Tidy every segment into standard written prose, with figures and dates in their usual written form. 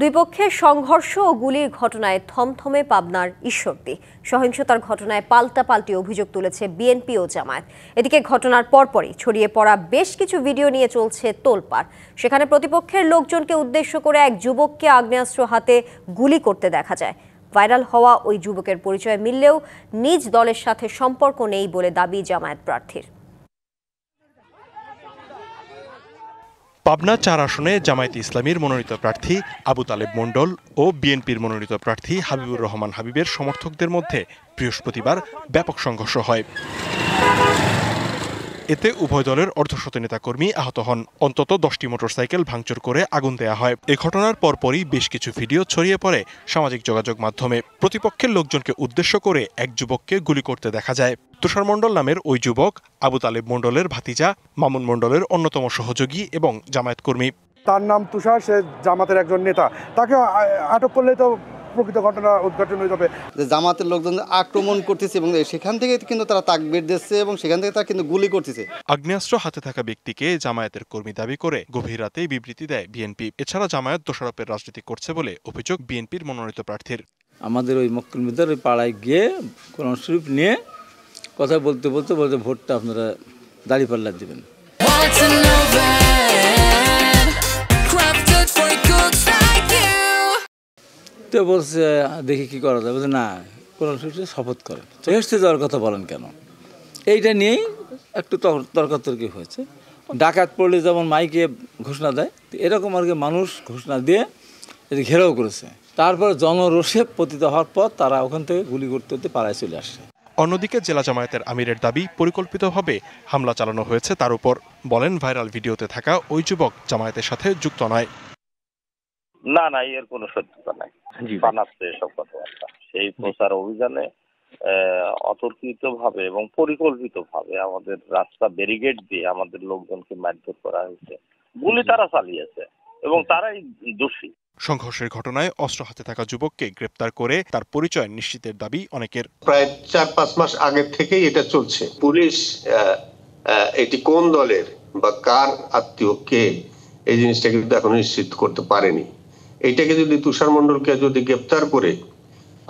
দুই পক্ষের সংঘর্ষ ও গুলির ঘটনায় থমথমে পাবনার ঈশ্বরদী। সহিংসতার ঘটনায় পাল্টাপাল্টি অভিযোগ তুলেছে বিএনপি ও জামায়াত। এদিকে ঘটনার পরপরই ছড়িয়ে পড়া বেশ কিছু ভিডিও নিয়ে চলছে তোলপাড়। সেখানে প্রতিপক্ষের লোকজনকে উদ্দেশ্য করে এক যুবককে আগ্নেয়াস্ত্র হাতে গুলি করতে দেখা যায়। ভাইরাল হওয়া ওই যুবকের পরিচয় মিললেও নিজ দলের সাথে সম্পর্ক নেই বলে দাবি জামায়াত প্রার্থীর। পাবনা ৪ আসনে জামায়াতে ইসলামীর মনোনীত প্রার্থী আবু তালেব মণ্ডল ও বিএনপির মনোনীত প্রার্থী হাবিবুর রহমান হাবিবের সমর্থকদের মধ্যে বৃহস্পতিবার ব্যাপক সংঘর্ষ হয়। এতে উভয় দলের অর্ধশত নেতাকর্মী আহত হন। অন্তত 10টি মোটরসাইকেল ভাঙচুর করে আগুন দেয়া হয়। এ ঘটনার পরপরই বেশ কিছু ভিডিও ছড়িয়ে পড়ে সামাজিক যোগাযোগ মাধ্যমে। প্রতিপক্ষের লোকজনকে উদ্দেশ্য করে এক যুবককে গুলি করতে দেখা যায়। তুষার মণ্ডল নামের ওই যুবক আবু তালেব মণ্ডলের ভাতিজা, মামুন মণ্ডলের অন্যতম সহযোগী এবং জামায়াত কর্মী। তার নাম তুষার, সে জামাতের একজন নেতা। তাকে আটক করলে তো প্রকৃত ঘটনা উদ্ঘাটন হয়ে যাবে। জামাতের লোকজন আক্রমণ করতেছে এবং সেখান থেকে কিন্তু তারা তাকবীর দিচ্ছে এবং সেখান থেকে তারা কিন্তু গুলি করতেছে। আগ্নেয়াস্ত্র হাতে থাকা ব্যক্তিকে জামায়াতের কর্মী দাবি করে গভীর রাতে বিবৃতি দেয় বিএনপি। এছাড়া জামায়াত দোষারোপের রাজনীতি করছে বলে অভিযোগ বিএনপির মনোনীত প্রার্থীর। আমাদের ওই মক্কেলদের ওই পাড়ায় গিয়ে কোরআন শরীফ নিয়ে কথা বলতে বলতে ভোটটা আপনারা দাঁড়িপাল্লা দেবেন। তো বলছে দেখি কি করা যায়, বলছে না কোরআন শরীফে শপথ করে এসতে যাওয়ার কথা বলেন কেন। এইটা নিয়েই একটু তর্কাতর্কি হয়েছে। ডাকাত পড়লে যেমন মাইকে ঘোষণা দেয়, এরকম আর কি মানুষ ঘোষণা দিয়ে এটি ঘেরাও করেছে। তারপর জনরোষে পতিত হওয়ার পর তারা ওখান থেকে গুলি করতে করতে পাড়ায় চলে আসছে। অন্যদিকে জেলা জামায়াতের আমিরের দাবি পরিকল্পিতভাবে হামলা চালানো হয়েছে তার উপর। বলেন ভাইরাল ভিডিওতে থাকা ওই যুবক জামায়াতের সাথে যুক্ত নয়। না এর কোনো সত্যতা নাই, বানাচ্ছে এসব কথাবার্তা। সেই প্রচার অভিযানে অতর্কিতভাবে এবং পরিকল্পিতভাবে আমাদের রাস্তা ব্যারিকেড দিয়ে আমাদের লোকজনকে মারধর করা হয়েছে। গুলি তারা চালিয়েছে এবং তারাই দোষী। সংঘর্ষের ঘটনায় অস্ত্র হাতে থাকা যুবককে গ্রেপ্তার করে তার পরিচয় নিশ্চিতের দাবি অনেকের। প্রায় 4-5 মাস আগে থেকেই এটা চলছে। পুলিশ এটি কোন দলের বা কার আত্মীয় কে, এই জিনিসটা কিন্তু এখন নিশ্চিত করতে পারেনি। এইটাকে যদি তুষার মণ্ডলকে যদি গ্রেপ্তার করে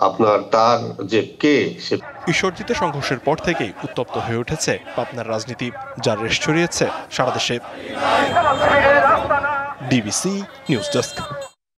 আপনার তার যে কে সে। ঈশ্বরদীতে সংঘর্ষের পর থেকেই উত্তপ্ত হয়ে উঠেছে পাবনার রাজনীতি, যার রেশ ছড়িয়েছে সারা দেশে। DBC news desk.